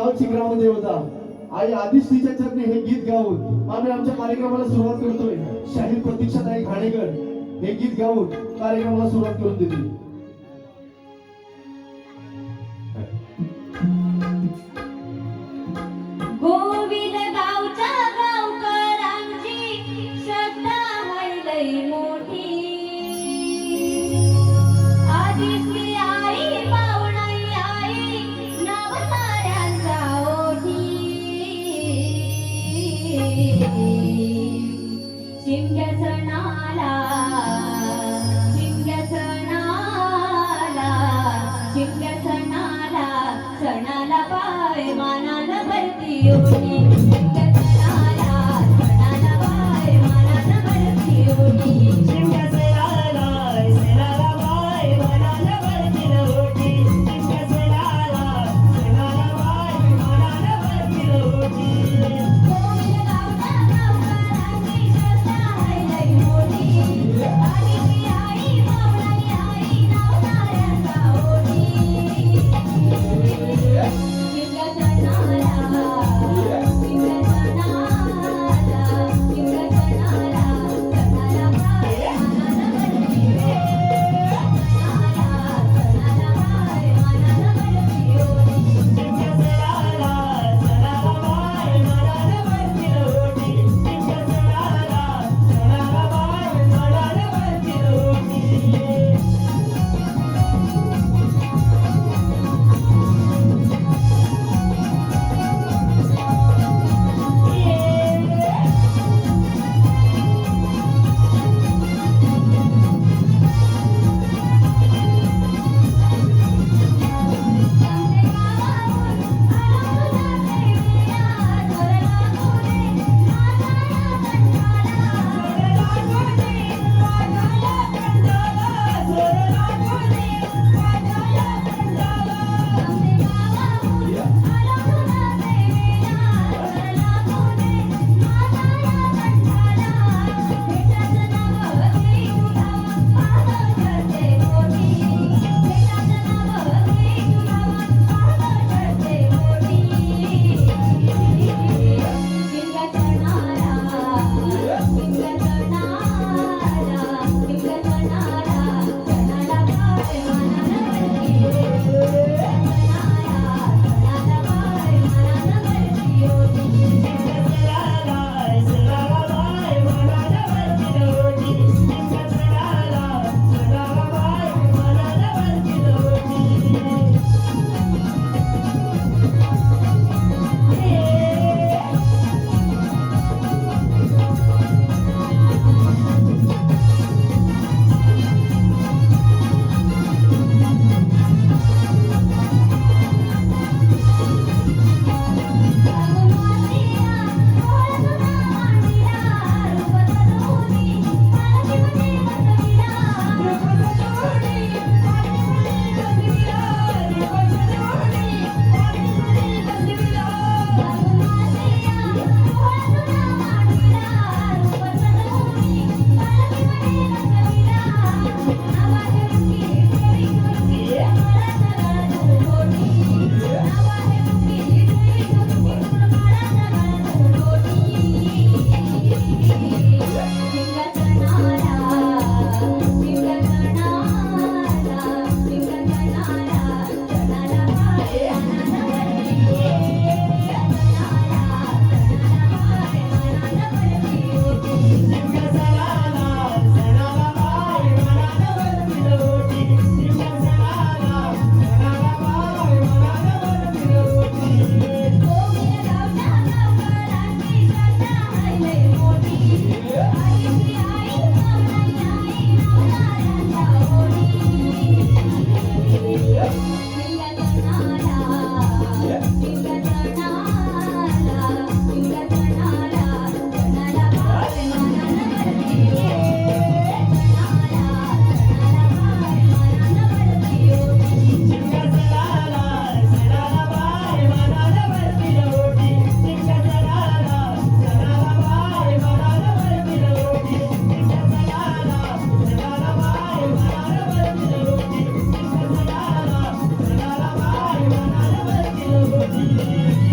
गावची ग्रामदेवता आई आदिष्टीच्या चरणी हे गीत गाऊन आम्ही आमच्या कार्यक्रमाला सुरुवात करतोय. शाहीर प्रतीक्षाताई घाणेकर हे गीत गाऊन कार्यक्रमाला सुरुवात करून देतील. गोविंद गावच्या गावकरांची श्रद्धा लई मोठी. आदिती आई पावणाई आई नाव साऱ्यांचा ओठी. शिमग्या सणाला शिमग्या सणाला शिमग्या सणाला सणाला पाय मानाला भरती ओढी. शिमग्या सणाला सणाला पाय मानाला भरती ओढी. शिमग्या सणाला सणाला पाय मानाला भरती ओढी. शिमग्या सणाला सणाला पाय मानाला भरती ओढी. गोविंद गावच्या गावकरांची श्रद्धा लई मोठी. आदिती आई पावणाई आई नाव साऱ्यांचा ओढी. शिमग्या सणाला शिमग्या सणाला ओटी